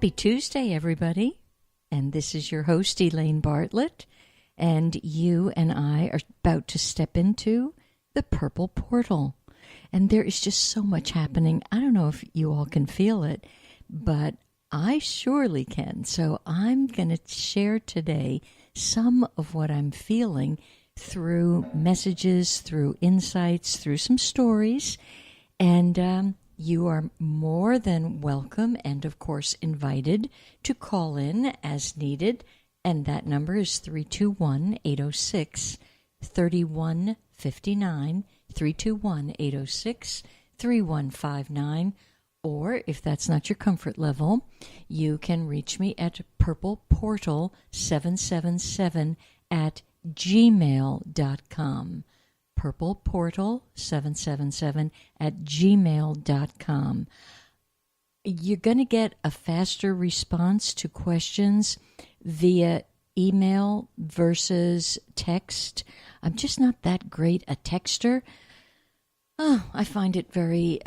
Happy Tuesday, everybody. And this is your host, Elaine Bartlett. And you and I are about to step into the purple portal. And there is just so much happening. I don't know if you all can feel it, but I surely can. So I'm going to share today some of what I'm feeling through messages, through insights, through some stories. And you are more than welcome and, of course, invited to call in as needed. And that number is 321-806-3159, 321-806-3159. Or, if that's not your comfort level, you can reach me at purpleportal777 at gmail.com. purpleportal777 at gmail.com. You're going to get a faster response to questions via email versus text. I'm just not that great a texter. Oh, I find it very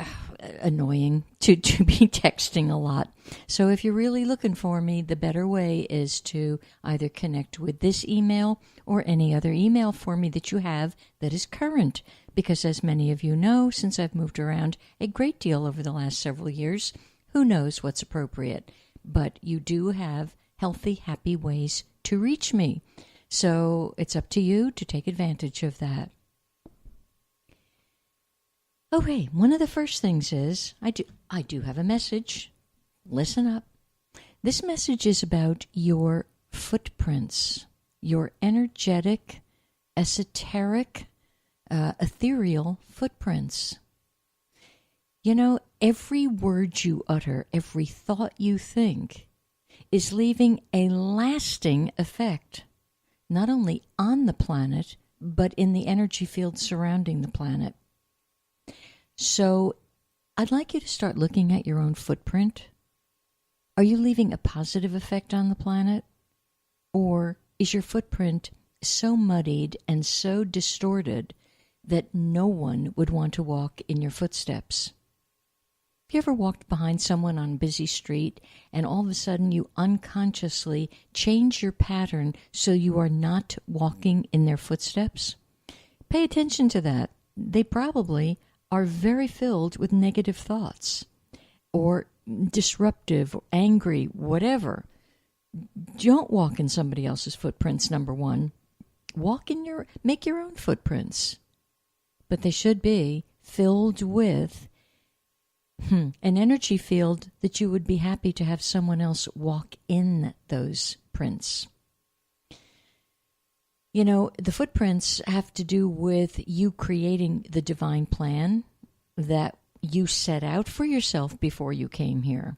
annoying to be texting a lot. So if you're really looking for me, the better way is to either connect with this email or any other email for me that you have that is current. Because as many of you know, since I've moved around a great deal over the last several years, who knows what's appropriate. But you do have healthy, happy ways to reach me. So it's up to you to take advantage of that. Okay, one of the first things is, I do have a message. Listen up. This message is about your footprints, your energetic, esoteric, ethereal footprints. You know, every word you utter, every thought you think, is leaving a lasting effect, not only on the planet, but in the energy field surrounding the planet. So I'd like you to start looking at your own footprint. Are you leaving a positive effect on the planet? Or is your footprint so muddied and so distorted that no one would want to walk in your footsteps? Have you ever walked behind someone on a busy street and all of a sudden you unconsciously change your pattern so you are not walking in their footsteps? Pay attention to that. They probably are very filled with negative thoughts or disruptive, or angry, whatever. Don't walk in somebody else's footprints, number one. Make your own footprints. But they should be filled with an energy field that you would be happy to have someone else walk in those prints. You know, the footprints have to do with you creating the divine plan that you set out for yourself before you came here.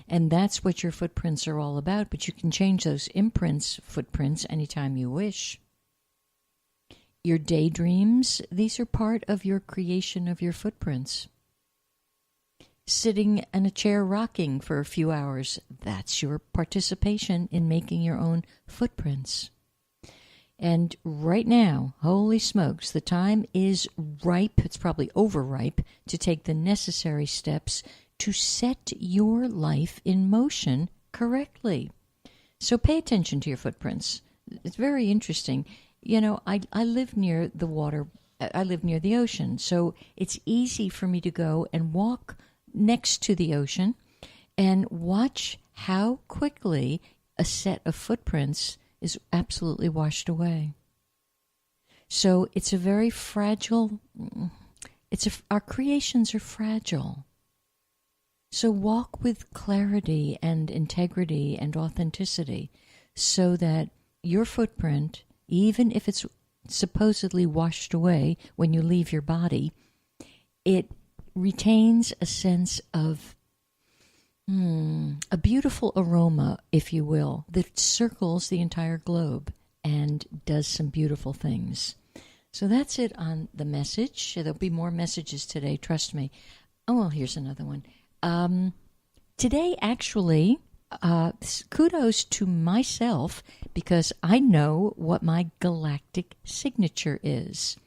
And that's what your footprints are all about, but you can change those footprints, anytime you wish. Your daydreams, these are part of your creation of your footprints. Sitting in a chair rocking for a few hours, that's your participation in making your own footprints. And right now, holy smokes, the time is ripe, it's probably overripe, to take the necessary steps to set your life in motion correctly. So pay attention to your footprints. It's very interesting. You know, I live near the water, I live near the ocean, so it's easy for me to go and walk next to the ocean and watch how quickly a set of footprints is absolutely washed away. So it's a very fragile, our creations are fragile. So walk with clarity and integrity and authenticity so that your footprint, even if it's supposedly washed away when you leave your body, it retains a sense of a beautiful aroma, if you will, that circles the entire globe and does some beautiful things. So that's it on the message. There'll be more messages today, trust me. Oh, well, here's another one. Today, actually, kudos to myself because I know what my galactic signature is.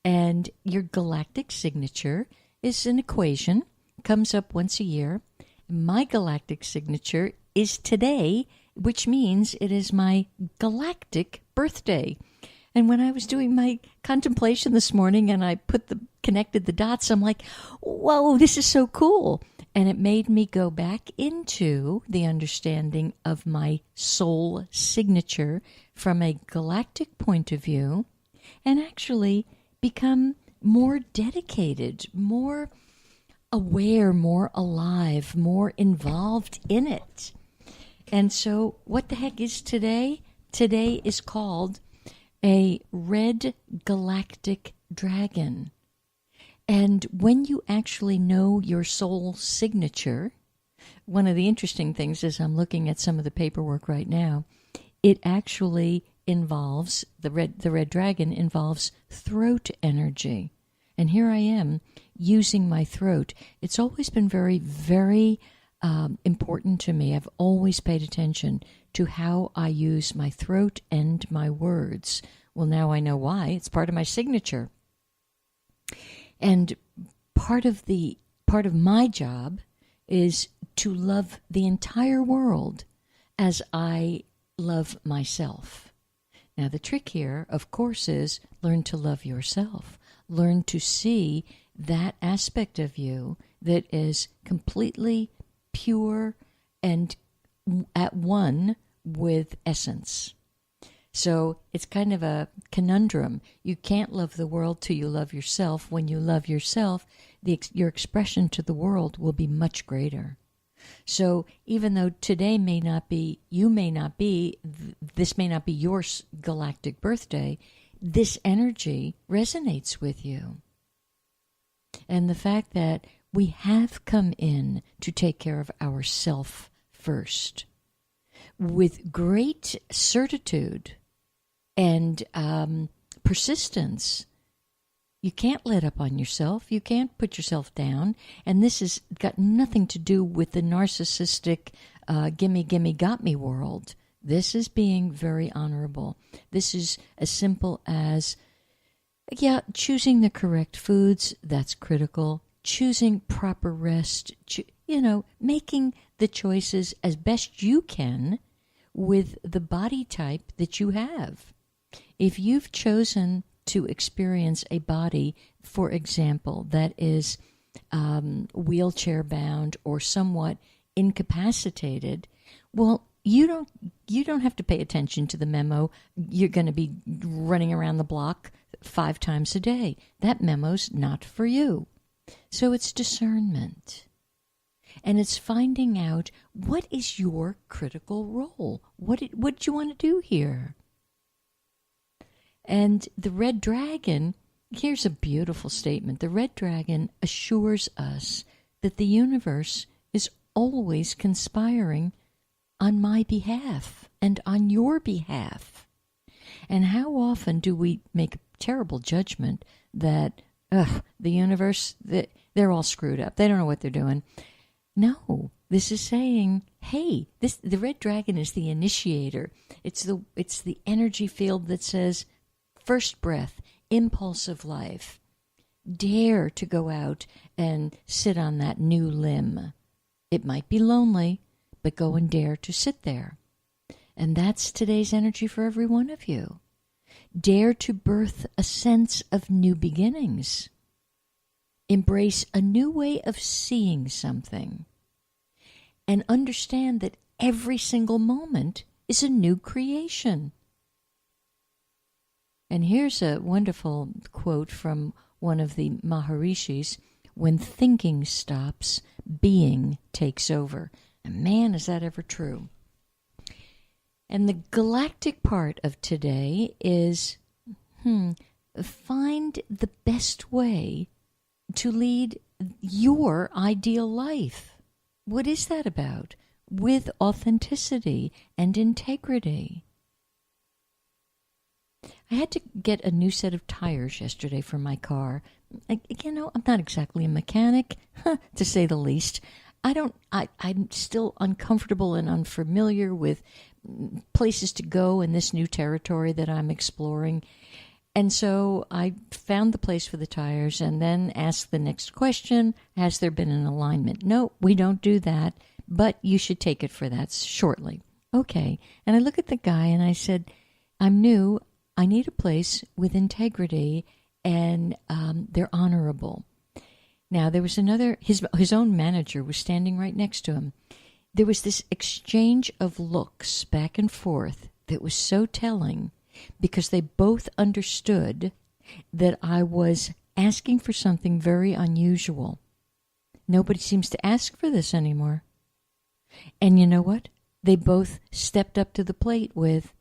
And your galactic signature is an equation, comes up once a year, My galactic signature is today, which means it is my galactic birthday. And when I was doing my contemplation this morning and I connected the dots, I'm like, whoa, this is so cool. And it made me go back into the understanding of my soul signature from a galactic point of view and actually become more dedicated, more aware, more alive, more involved in it. And so what the heck is today? Today is called a red galactic dragon. And when you actually know your soul signature, one of the interesting things is I'm looking at some of the paperwork right now, it actually involves, the red dragon involves throat energy. And here I am using my throat. It's always been very, very important to me. I've always paid attention to how I use my throat and my words. Well, now I know why. It's part of my signature. And part of my job is to love the entire world as I love myself. Now, the trick here, of course, is learn to love yourself. Learn to see that aspect of you that is completely pure and at one with essence. So it's kind of a conundrum. You can't love the world till you love yourself. When you love yourself, your expression to the world will be much greater. So even though today may not be, this may not be your galactic birthday, this energy resonates with you. And the fact that we have come in to take care of ourself first with great certitude and persistence. You can't let up on yourself. You can't put yourself down. And this has got nothing to do with the narcissistic gimme, gimme, got me world. This is being very honorable. This is as simple as, choosing the correct foods, that's critical. Choosing proper rest, making the choices as best you can with the body type that you have. If you've chosen to experience a body, for example, that is wheelchair bound or somewhat incapacitated, well, you don't have to pay attention to the memo. You're going to be running around the block 5 times a day. That memo's not for you. So it's discernment. And it's finding out what is your critical role. What do you want to do here? And the red dragon, here's a beautiful statement. The red dragon assures us that the universe is always conspiring on my behalf and on your behalf. And how often do we make a terrible judgment that, the universe, they're all screwed up. They don't know what they're doing. No, this is saying, hey, the red dragon is the initiator. It's the energy field that says, first breath, impulse of life. Dare to go out and sit on that new limb. It might be lonely, but go and dare to sit there. And that's today's energy for every one of you. Dare to birth a sense of new beginnings. Embrace a new way of seeing something. And understand that every single moment is a new creation. And here's a wonderful quote from one of the Maharishis. When thinking stops, being takes over. And man, is that ever true. And the galactic part of today is, find the best way to lead your ideal life. What is that about? With authenticity and integrity. I had to get a new set of tires yesterday for my car. I'm not exactly a mechanic, to say the least. I'm still uncomfortable and unfamiliar with places to go in this new territory that I'm exploring. And so I found the place for the tires and then asked the next question, has there been an alignment? No, we don't do that, but you should take it for that shortly. Okay. And I look at the guy and I said, I'm new. I need a place with integrity and they're honorable. Now, there was another, his own manager was standing right next to him. There was this exchange of looks back and forth that was so telling because they both understood that I was asking for something very unusual. Nobody seems to ask for this anymore. And you know what? They both stepped up to the plate with,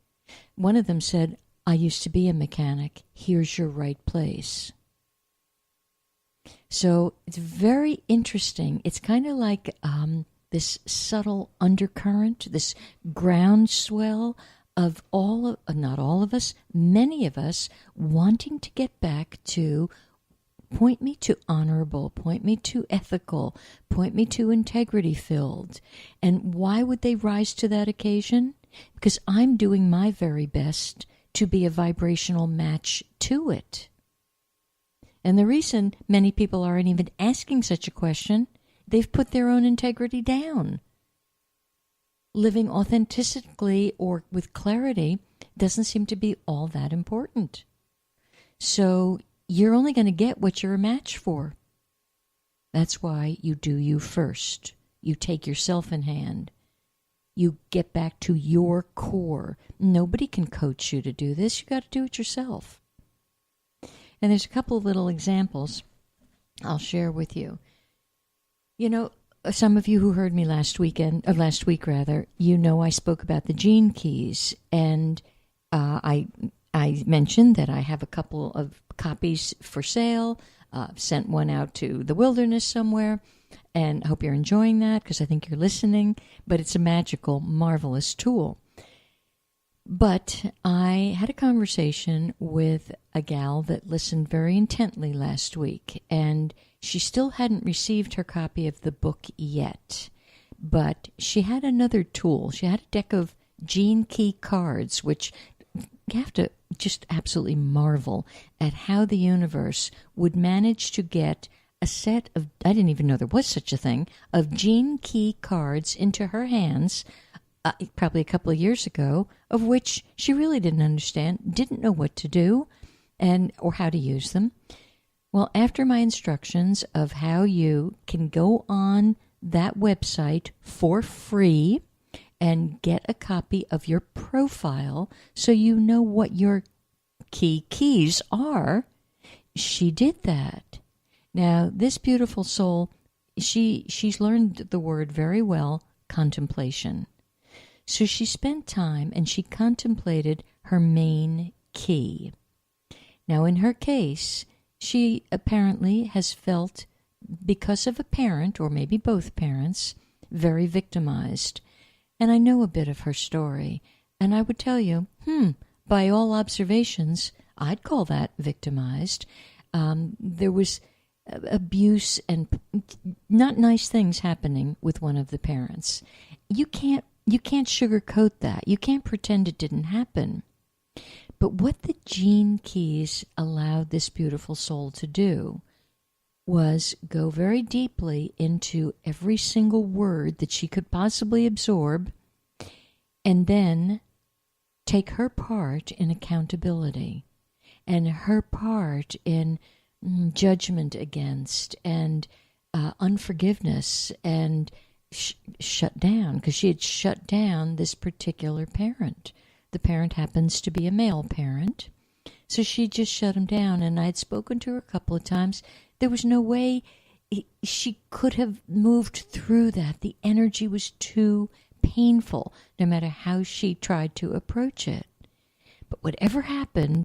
one of them said, I used to be a mechanic. Here's your right place. So it's very interesting. It's kind of like this subtle undercurrent, this groundswell of not all of us, many of us wanting to get back to point me to honorable, point me to ethical, point me to integrity filled. And why would they rise to that occasion? Because I'm doing my very best to be a vibrational match to it. And the reason many people aren't even asking such a question, they've put their own integrity down. Living authentically or with clarity doesn't seem to be all that important. So you're only going to get what you're a match for. That's why you do you first. You take yourself in hand. You get back to your core. Nobody can coach you to do this. You got to do it yourself. And there's a couple of little examples I'll share with you. You know, some of you who heard me last week, you know I spoke about the gene keys. And I mentioned that I have a couple of copies for sale. Sent one out to the wilderness somewhere. And I hope you're enjoying that because I think you're listening. But it's a magical, marvelous tool. But I had a conversation with a gal that listened very intently last week, and she still hadn't received her copy of the book yet. But she had another tool. She had a deck of gene key cards, which you have to just absolutely marvel at how the universe would manage to get a set of, I didn't even know there was such a thing, of gene key cards into her hands probably a couple of years ago, of which she really didn't understand, didn't know what to do, or how to use them. Well, after my instructions of how you can go on that website for free and get a copy of your profile so you know what your keys are, she did that. Now, this beautiful soul, she's learned the word very well, contemplation. So she spent time and she contemplated her main key. Now, in her case, she apparently has felt, because of a parent, or maybe both parents, very victimized. And I know a bit of her story. And I would tell you, by all observations, I'd call that victimized. There was abuse and not nice things happening with one of the parents. You can't sugarcoat that. You can't pretend it didn't happen. But what the gene keys allowed this beautiful soul to do was go very deeply into every single word that she could possibly absorb and then take her part in accountability and her part in judgment against and unforgiveness and shut down, because she had shut down this particular parent. The parent happens to be a male parent, so she just shut him down. And I'd spoken to her a couple of times. There was no way she could have moved through that. The energy was too painful, no matter how she tried to approach it. But whatever happened,